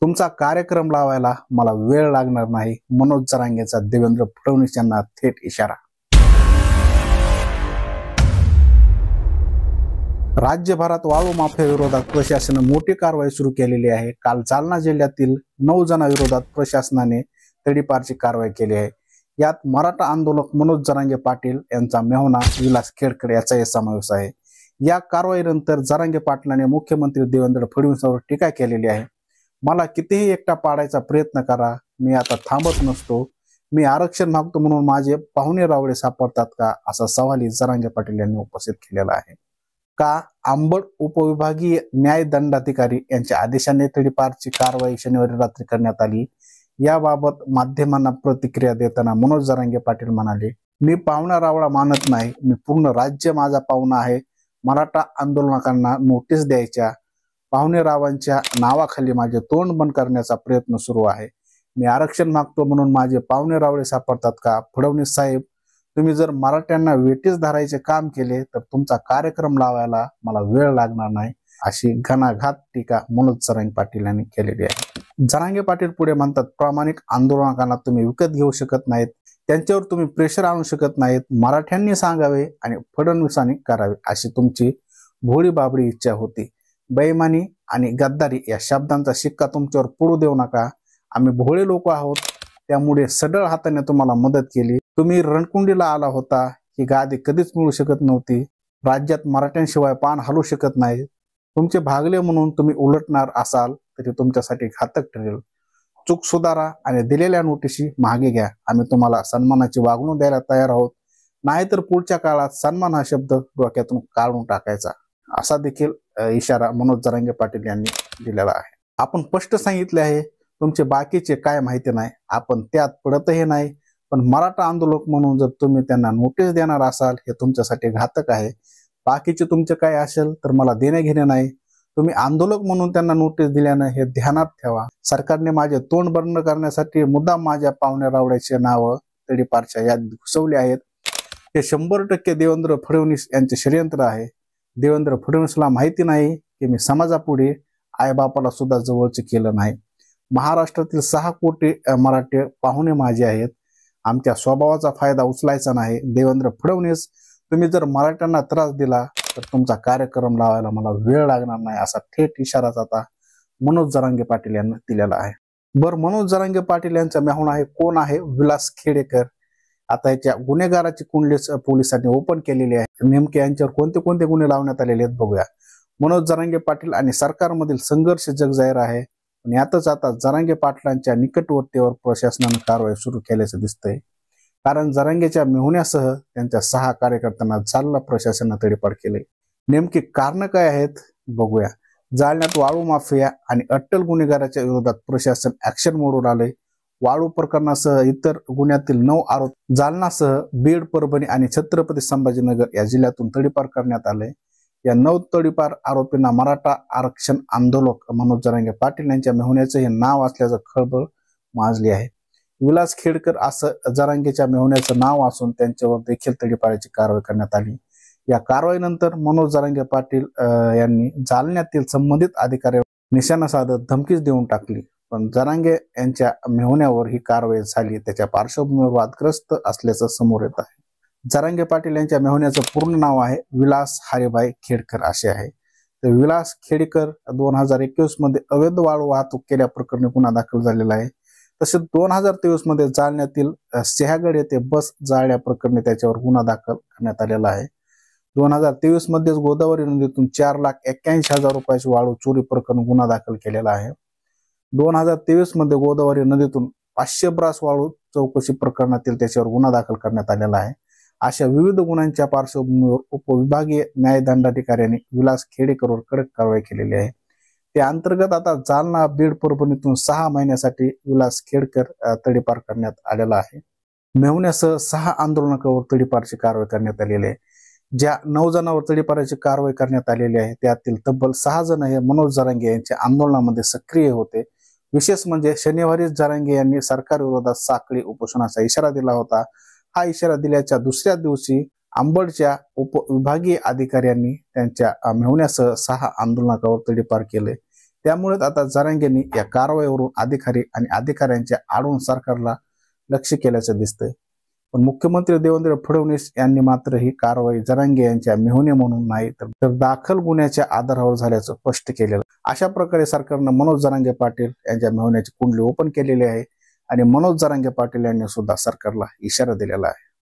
तुमचा कार्यक्रम लावायला मला वेळ लागणार नाही, मनोज जरांगेचा देवेंद्र फडणवीस यांना थेट इशारा। राज्यभरात वाळू माफिया विरोधात प्रशासनाने मोठी कारवाई सुरू केलेली आहे। काल जालना जिल्ह्यातील 9 जणांविरोधात प्रशासनाने तडीपारची कारवाई केली आहे। यात मराठा आंदोलक मनोज जरांगे पाटील यांचा मेहुणा विलास खेडकर याचाही समावेश आहे। या कारवाईनंतर जरांगे पाटलांनी मुख्यमंत्री देवेंद्र फडणवीसांवर टीका केलेली आहे। मला कितीही एकटा पाडायचा प्रयत्न करा, मी आता थांबत नसतो। मी आरक्षण मागतो म्हणून माझे पाहुणे रावळे सापडतात का, असा सवालही जरांगे पाटील यांनी उपस्थित केलेला आहे। का अंबड उपविभागीय न्यायदंडाधिकारी यांच्या आदेशाने तडीपारची कारवाई शनिवारी रात्री करण्यात आली। याबाबत माध्यमांना प्रतिक्रिया देताना मनोज जरांगे पाटील म्हणाले, मी पाहुणा रावळा मानत नाही, मी पूर्ण राज्य माझा पाहुणा आहे। मराठा आंदोलकांना नोटीस द्यायच्या, पाहुणेरावांच्या नावाखाली माझे तोंड बंद करण्याचा प्रयत्न सुरू आहे। मी आरक्षण मागतो म्हणून माझे पाहुणे रावळे सापडतात का? फडणवीस साहेब, तुम्ही जर मराठ्यांना वेठीस धरायचे काम केले तर तुमचा कार्यक्रम लावायला मला वेळ लागणार नाही, अशी घणाघात टीका मनोज जरांगे पाटील यांनी केलेली आहे। जरांगे पाटील पुढे म्हणतात, प्रामाणिक आंदोलकांना तुम्ही विकत घेऊ शकत नाहीत, त्यांच्यावर तुम्ही प्रेशर आणू शकत नाहीत। मराठ्यांनी सांगावे आणि फडणवीसांनी करावे अशी तुमची भोळी बाबडी इच्छा होती। बेईमानी आणि गद्दारी या शब्दांचा शिक्का तुमच्यावर पडू देऊ नका। आम्ही भोळे लोक आहोत, त्यामुळे सढळ हाताने तुम्हाला मदत केली। तुम्ही रणकुंडीला आला होता, ही गादी कधीच मिळू शकत नव्हती। राज्यात मराठ्यांशिवाय पान हलू शकत नाही। तुमचे भागले म्हणून तुम्ही उलटणार असाल तरी तुमच्यासाठी घातक ठरेल। चूक सुधारा आणि दिलेल्या नोटिशी मागे घ्या। आम्ही तुम्हाला सन्मानाची वागणूक द्यायला तयार आहोत, नाहीतर पुढच्या काळात सन्मान हा शब्द डोक्यातून काढून टाकायचा, असा देखील इशारा मनोज जरांगे पाटील यांनी दिलेला आहे। आपण स्पष्ट सांगितले आहे, तुमचे बाकीचे काय माहिती नाही, आपण त्यात पडतही नाही, पण मराठा आंदोलक म्हणून जर तुम्ही त्यांना नोटीस देणार असाल हे तुमच्यासाठी घातक आहे। बाकीचे तुमचे काय असेल तर मला देणे घेणे नाही, तुम्ही आंदोलक म्हणून त्यांना नोटीस दिल्यानं हे ध्यानात ठेवा। सरकारने माझे तोंड बंद करण्यासाठी मुद्दाम माझ्या पाहुणे रावळ्याचे नाव तडीपारच्या यादीत घुसवले आहेत। हे 100% देवेंद्र फडणवीस यांचे षडयंत्र आहे। देवेंद्र फडणवीसला माहिती नाही की मी समाजापुढे आईबापाला सुद्धा जवळचे केलं नाही। महाराष्ट्रातील 6 कोटी मराठी पाहुणे माझे आहेत, आमच्या स्वभावाचा फायदा उचलायचा नाही। देवेंद्र फडणवीस, तुम्ही जर मराठ्यांना त्रास दिला तर तुमचा कार्यक्रम लावायला मला वेळ लागणार नाही, असा थेट इशाराच आता मनोज जरांगे पाटील यांना दिलेला आहे। बरं, मनोज जरांगे पाटील यांचा मेहुणा आहे कोण आहे? विलास खेडेकर। आता याच्या गुन्हेगाराची कुंडली पोलिसांनी ओपन केलेली आहे। नेमके यांच्यावर कोणते कोणते गुन्हे लावण्यात आलेले आहेत बघूया। मनोज जरांगे पाटील आणि सरकारमधील संघर्ष जगजाहीर आहे, पण यातच आता जरांगे पाटलांच्या निकटवर्तीवर प्रशासनाने कारवाई सुरू केल्याचं दिसतंय। कारण जरांगेच्या मेहुण्यासह त्यांच्या 6 कार्यकर्त्यांना जालना प्रशासनाने तडीपार केले। नेमकी कारण काय आहेत बघूया। जालन्यात वाळू माफिया आणि अट्टल गुन्हेगाराच्या विरोधात प्रशासन ऍक्शन मोडवर आले। वाळू प्रकरणासह इतर गुन्ह्यातील 9 आरोप जालनासह बीड, परभणी आणि छत्रपती संभाजीनगर या जिल्ह्यातून तडीपार करण्यात आले। या 9 तडीपार आरोपींना मराठा आरक्षण आंदोलक मनोज जरांगे पाटील यांच्या मेहुण्याचं हे नाव असल्याचं खळबळ माजली आहे। विलास खेडकर असं जरांगेच्या मेहुण्याचं नाव असून त्यांच्यावर देखील तडीपारीची कारवाई करण्यात आली। या कारवाईनंतर मनोज जरांगे पाटील यांनी जालन्यातील संबंधित अधिकाऱ्यांवर निशाणा साधत धमकीच देऊन टाकली। पण जरांगे यांच्या मेहुण्यावर ही कारवाई झाली त्याच्या पार्श्वभूमीवर वादग्रस्त असल्याचं समोर येत आहे। जरांगे पाटील यांच्या मेहुण्याचं पूर्ण नाव आहे विलास हरिभाई खेडकर असे आहे। तर विलास खेडकर 2021 मध्ये अवैध वाळू वाहतूक केल्याप्रकरणी गुन्हा दाखल झालेला आहे। तसेच 2023 मध्ये जालन्यातील सिंहगड येथे बस जाळल्या प्रकरणी त्याच्यावर गुन्हा दाखल करण्यात आलेला आहे। 2023 मध्येच गोदावरी नदीतून 4,81,000 रुपयाची वाळू चोरी प्रकरण गुन्हा दाखल केलेला आहे। 2023 मध्ये गोदावरी नदीतून 500 ब्रास वाळू चौकशी प्रकरणातील त्याच्यावर गुन्हा दाखल करण्यात आलेला आहे। अशा विविध गुन्ह्यांच्या पार्श्वभूमीवर उपविभागीय न्यायदंडाधिकाऱ्यांनी विलास खेडेकरवर कडक कारवाई केलेली आहे। त्या अंतर्गत आता जालना, बीड, परभणीतून 6 महिन्यासाठी विलास खेडकर तडीपार करण्यात आलेला आहे। मेहुण्यासह 6 आंदोलकांवर तडीपारची कारवाई करण्यात आलेली आहे। ज्या 9 जणांवर तडीपारची कारवाई करण्यात आलेली आहे त्यातील तब्बल 6 जण हे मनोज जरांगे यांच्या आंदोलनामध्ये सक्रिय होते। विशेष म्हणजे शनिवारी जरांगे यांनी सरकार विरोधात साखळी उपोषणाचा इशारा दिला होता। हा इशारा दिल्याच्या दुसऱ्या दिवशी अंबडच्या उपविभागीय अधिकाऱ्यांनी त्यांच्या मेहुण्यासह 6 आंदोलकांवर तडीपार केले। त्यामुळेच आता जरांगेंनी या कारवाईवरून अधिकारी आणि अधिकाऱ्यांच्या आडून सरकारला लक्ष केल्याचं दिसतंय. पण मुख्यमंत्री देवेंद्र फडणवीस यांनी मात्र ही कारवाई जरांगे यांच्या मेहुणे म्हणून नाही तर दाखल गुन्ह्याच्या आधारावर झाल्याचं स्पष्ट केलेलं. अशा प्रकारे सरकारनं मनोज जरांगे पाटील यांच्या मेहुण्याची कुंडली ओपन केलेली आहे आणि मनोज जरांगे पाटील यांनी सुद्धा सरकारला इशारा दिलेला आहे.